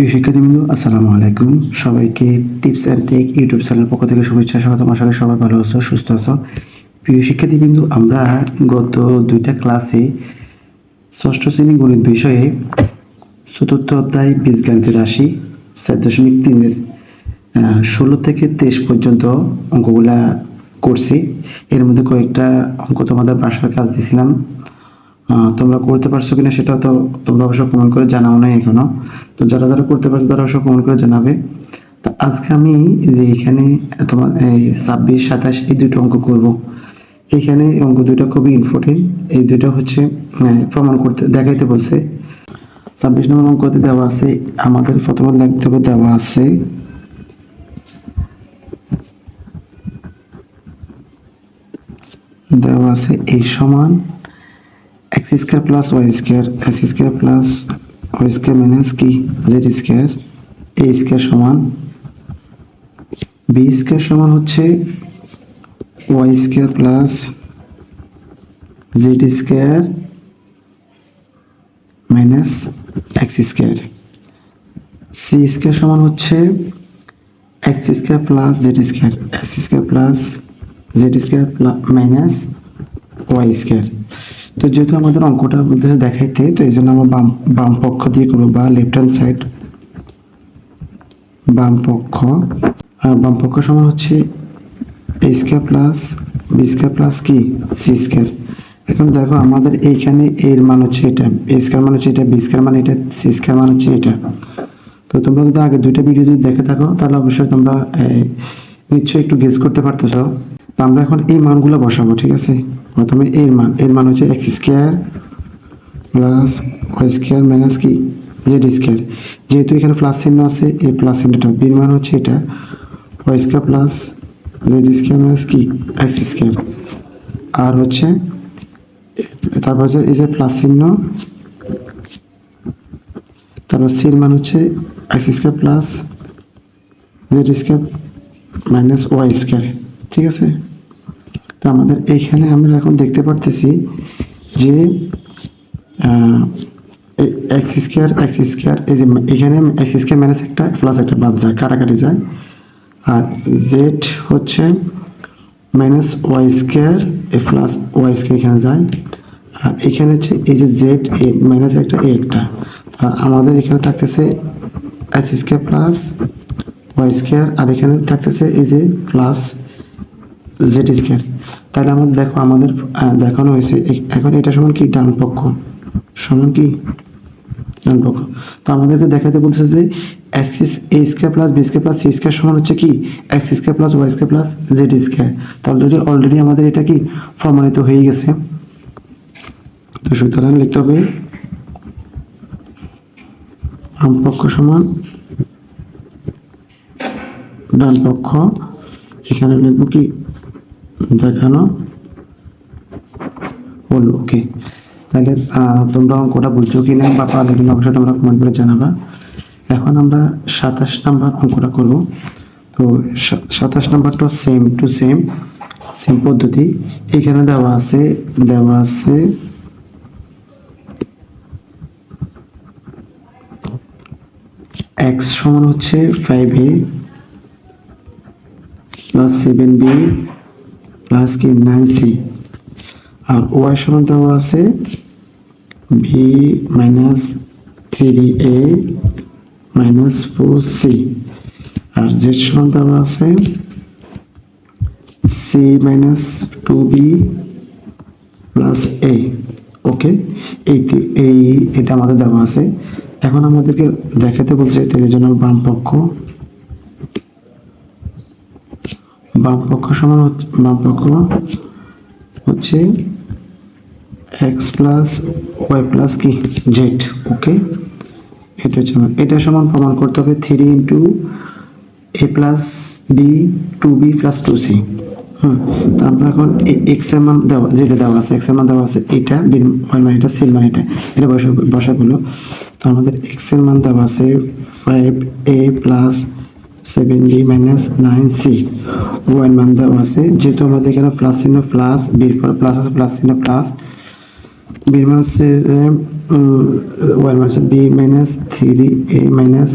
প্রিয় শিক্ষার্থীবৃন্দ, আসসালামু আলাইকুম। সবাইকে tips and take YouTube channel পক্ষ থেকে শুভেচ্ছা স্বাগতম। আশা করি সবাই ভালো আছো, সুস্থ আছো। প্রিয় শিক্ষার্থীবৃন্দ, আমরা গত দুইটা ক্লাসে ষষ্ঠ শ্রেণী গণিত বিষয়ে চতুর্থ অধ্যায় বীজগণিতের রাশি 4.3-এর 16 থেকে 23 পর্যন্ত অঙ্কগুলা করছি। এর মধ্যে কয়েকটা অঙ্ক তোমাদের বাসার কাজ দিয়েছিলাম, তোমরা করতে পারছো কিনা সেটা তো তোমরা অবশ্য কমেন্ট করে জানাও নাই এখনো। তো যারা যারা করতে পারছো তারা অবশ্য কমেন্ট করে জানাবে। তো আজকে আমি যে এখানে তোমার এই 26, 27 এই দুটো অঙ্ক করব। এখানে অঙ্ক দুটো খুবই ইম্পর্টেন্ট। এই দুটো হচ্ছে প্রমাণ করতে দেখাইতে বলছে। 26 নম্বর অঙ্কতে দেওয়া আছে, আমাদের প্রথমে লিখতে হবে দেওয়া আছে এই সমান x square plus y square, x square plus y square minus কি z স্কয়ার, a স্কয়ার সমান b স্কয়ার সমান হচ্ছে y square plus z square minus x square, c square সমান হচ্ছে x square plus z square, x square plus z square minus y square. তো যেহেতু আমাদের অঙ্কটা বলতেছে দেখাইতে, তো এই জন্য আমরা বাম পক্ষ দিয়ে করবো, বা লেফট হ্যান্ড সাইড বাম পক্ষ। আর বাম পক্ষ সমান হচ্ছে a square plus b square plus কি c স্কয়ার। এখন দেখো আমাদের এইখানে এর মান হচ্ছে এটা, a স্কয়ার মান হচ্ছে এটা, b স্কয়ার মান এটা, c স্কয়ার মান হচ্ছে এটা। তো তোমরা যদি আগে দুইটা ভিডিও যদি দেখে থাকো তাহলে অবশ্যই তোমরা নিশ্চয়ই একটু গেস করতে পারতেছো। তো আমরা এখন এই মানগুলো বসাবো, ঠিক আছে। প্রথমে এর মান হচ্ছে x square plus y square minus কি z স্কয়ার। যেহেতু এখানে প্লাস চিহ্ন আছে, এই প্লাস চিহ্নটা, b মান হচ্ছে এটা y square plus z square minus কি x স্কয়ার। আর হচ্ছে তারপর হচ্ছে এই যে প্লাস চিহ্ন, তারপর c এর মান হচ্ছে x square plus z square minus y square, ঠিক আছে। তো আমাদের এইখানে আমরা এখন দেখতে পারতেছি যে এক্স স্কয়ার এই যে এখানে এক্স স্কয়ার মাইনাস একটা প্লাস একটা বাদ যায়, কাটাকাটি যায়। আর জেড হচ্ছে মাইনাস ওয়াই স্কয়ার, এ প্লাস ওয়াই স্কয়ার এখানে যায়। আর এখানে হচ্ছে এই যে জেড এ মাইনাস একটা এ একটা, আর আমাদের এখানে থাকতেছে x square plus y square, আর এখানে থাকতেছে এই যে প্লাস জেড স্কয়ার। তাহলে আমাদের দেখো আমাদের দেখানো হয়েছে এখন এটা সমান কি ডান পক্ষ, সমান কি ডান পক্ষ। তো আমাদেরকে দেখাতে বলছে যে x a square plus b square plus c square সমান হচ্ছে কি x square plus y square plus z square. তো অলরেডি আমাদের এটা কি প্রমাণিত হয়ে গেছে। তো সুতরাং লিখতে হবে বাম পক্ষ সমান ডান পক্ষ। এখানে লিখবো কি দেখানো হলো, ওকে। তাহলে তোমরা অঙ্কটা বুঝছো কিনা বা পারলে কিনা অবশ্যই তোমরা কমেন্ট করে জানাবা। এখন আমরা 27 নাম্বার অঙ্কটা করব। তো 27 নাম্বারটা সেম টু সেম পদ্ধতি। এখানে দেওয়া আছে x সমান হচ্ছে 5a প্লাস 7b প্লাস কি 9c, আর y সমান দেওয়া আছে b minus 3a minus 4c, আর z সমান দেওয়া আছে c minus 2b plus a, ওকে। এটা আমাদের দেওয়া আছে। এখন আমাদেরকে দেখাতে বলছে, এর জন্য বাম পক্ষ হচ্ছে x প্লাস y প্লাস কি z, ওকে। এটা সমান প্রমাণ করতে হবে 3 into a plus b 2b plus 2c। তো আমরা এখন x এর মান যেটা দেওয়া আছে, x এর মান দেওয়া আছে এটা, b এর মান এটা, c এর মান এটা বসা হলো। তো আমাদের x এর মান দেওয়া আছে 5a plus 7b minus 9c, y এর মান দেওয়া আছে, যেহেতু আমাদের এখানে প্লাস চিহ্ন প্লাস, b এর পরে প্লাস আছে, প্লাস চিহ্ন প্লাস, b এর মান হচ্ছে y minus b minus 3a minus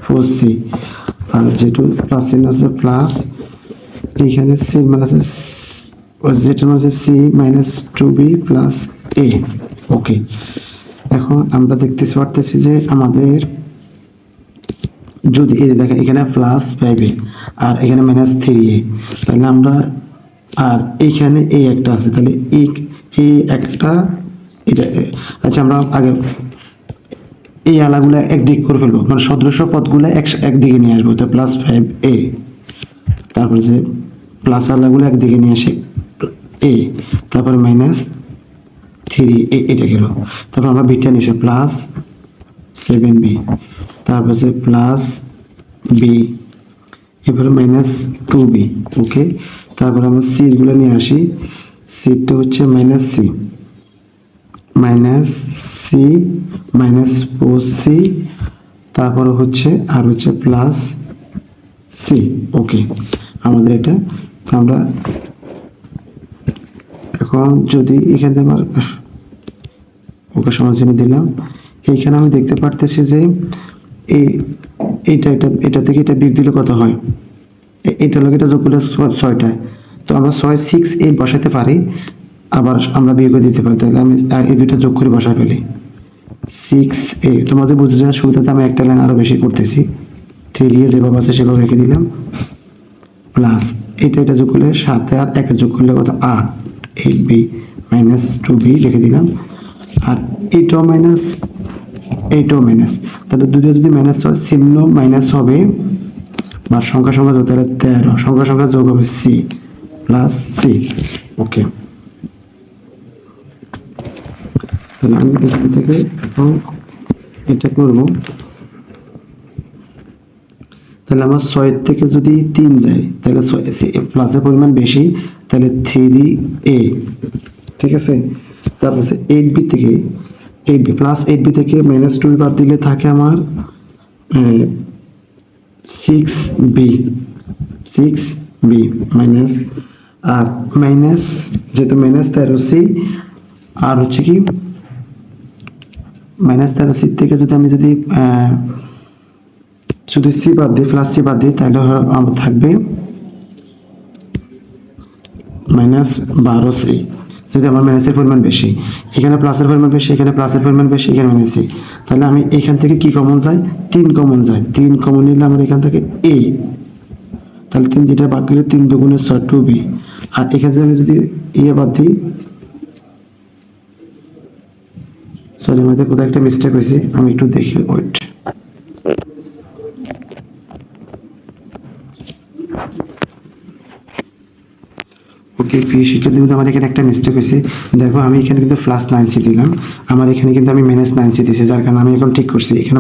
4c, আর যেহেতু প্লাস চিহ্ন আছে প্লাস, এইখানে সি মানে আছে যেটা মানে আছে c minus 2b plus a। Okay, এখন আমরা দেখতেছি পারতেছি যে আমাদের যদি এই দেখেন এখানে প্লাস 5a আর এখানে মাইনাস 3a, তাহলে আমরা আর এইখানে এই একটা আছে, তাহলে এই একটা এটা। আচ্ছা, আমরা আগে এই আলাগুলো একদিক করে ফেলবো, মানে সদৃশ পদগুলো একদিকে নিয়ে আসবো, তো প্লাস 5a, তারপরে যে প্লাস আলাগুলো একদিকে নিয়ে আসে a, তারপরে মাইনাস 3a এটা গেল, তারপর আমরা বিটা নিয়ে আসে প্লাস 7b, তারপর যে প্লাস b, এবারে মাইনাস 2b। ওকে, তারপর আমরা সিগুলো নিয়ে আসি, সিটা হচ্ছে মাইনাস সি মাইনাস 4c, তারপর হচ্ছে আর হচ্ছে প্লাস সি। ওকে, আমাদের এটা আমরা এখন যদি এখানে আমার ওকে সমাধান দিলাম, এইখানে আমি দেখতে পারতেছি যে এটা থেকে এটা বিয়োগ দিলে কত হয়, এটা লোক এটা যোগ করলে 6টা, তো আমরা 6 6 8 বসাতে পারি, আবার আমরা বিয়োগ করে দিতে পারি, তাহলে আমি এই দুইটা যোগ করে বসাই ফেলি 6a। তোমাদের বুঝে যাওয়ার সুবিধাতে আমি একটা লাইন আরো বেশি করতেছি, 3a যেভাবে আছে সেভাবে রেখে দিলাম, প্লাস এটা যোগ করলে 7 আর 1 যোগ করলে কত 8, 8b মাইনাস 2b লিখে দিলাম, আর এইটাও মাইনাস, তাহলে দুটো যদি মাইনাস হয় চিহ্ন মাইনাস হবে, বা সংখ্যা যোগ, তাহলে 13 সংখ্যা যোগ হবে সি প্লাস সি। ওকে, তাহলে আমি এখান থেকে এখন এটা করব, তাহলে আমার 6 থেকে যদি 3 যায় তাহলে প্লাসের পরিমাণ বেশি, তাহলে 3a, ঠিক আছে। তারপর 8b থেকে 8b প্লাস 8b থেকে মাইনাস 2 বাদ দিলে থাকে আমার 6b মাইনাস, আর মাইনাস যেহেতু মাইনাস 13c, আর হচ্ছে কি মাইনাস 13c থেকে যদি আমি যদি সি বাদ দিই, প্লাস সি বাদ দিই, তাহলে আমার থাকবে মাইনাস 12c, যদি আমার মাইনাসের পরিমাণ বেশি, এখানে প্লাসের পরিমাণ বেশি, এখানে প্লাসের পরিমাণ বেশি, এখানে মাইনাস সি, তাহলে আমি এখান থেকে কি কমন যায়, 3 কমন যায়, 3 কমন নিলে আমার এখান থেকে a, তাহলে 3 যেটা বাদ গেলে 3 দুগুণে 6 2b, আর এখানে আমি যদি ইয়ে বাদ দিই, সরি আমাদের কোথাও একটা মিস্টেক হয়েছে, আমি একটু দেখি, ওয়েট। ওকে, প্রিয় শিক্ষার্থীবৃন্দ, আমার এখানে একটা মিস্টেক হয়েছে, দেখো আমি এখানে কিন্তু প্লাস 9c দিলাম, আমার এখানে কিন্তু আমি মাইনাস 9c দিয়েছি, যার কারণে আমি এখন ঠিক করছি এখানে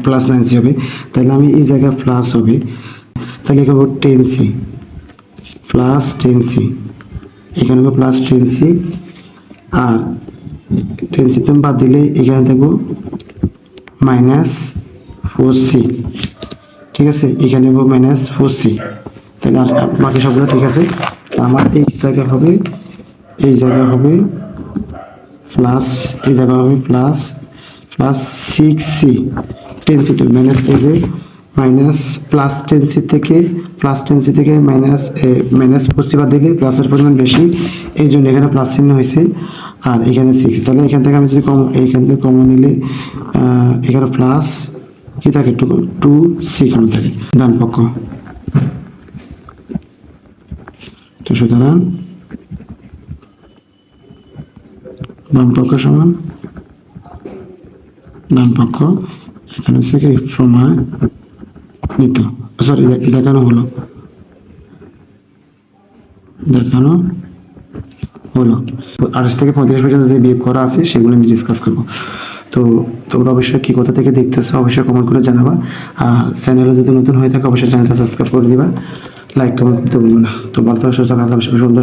প্লাস 9c হবে, তাহলে আমি এই জায়গায় প্লাস হবে, তাহলে এখানে 10c প্লাস 10c, এখানে প্লাস 10c, আর 10c তুমি বাদ দিলে এখানে দেখো মাইনাস 4c, ঠিক আছে, এখানে মাইনাস 4c, তাহলে আর বাকি সবগুলো ঠিক আছে। তো আমার এই জায়গা হবে প্লাস, এই জায়গা হবে plus 6c, 10c two minus, এই যে মাইনাস প্লাস 10c থেকে মাইনাস 4c বাদ দিলে প্লাসের পরিমাণ বেশি, এই জন্য এখানে প্লাস চিহ্ন হয়েছে, আর এখানে 6, তাহলে এখান থেকে আমি যদি এইখান থেকে কমন নিলে এখানে প্লাস কি থাকে 2c কমন থাকে ডান পক্ষ। তো সুতরাং বাম পক্ষ সমান ডান পক্ষ, এখানে হচ্ছে কি প্রমাণিত, সরি দেখানো হলো হলো 28 থেকে 35 পর্যন্ত যে বিয়োগ করা আছে সেগুলো আমি ডিসকাস করব। তো তোমরা অবশ্যই কি কোথা থেকে দেখতেছো অবশ্যই কমেন্ট করে জানাবা, আর চ্যানেলে যদি নতুন হয়ে থাকে অবশ্যই চ্যানেলটা সাবস্ক্রাইব করে দিবা, লাইক কমেন্ট করতে ভুলবে না। তো ভালো থাকো, সুস্থ থাকো, সুন্দর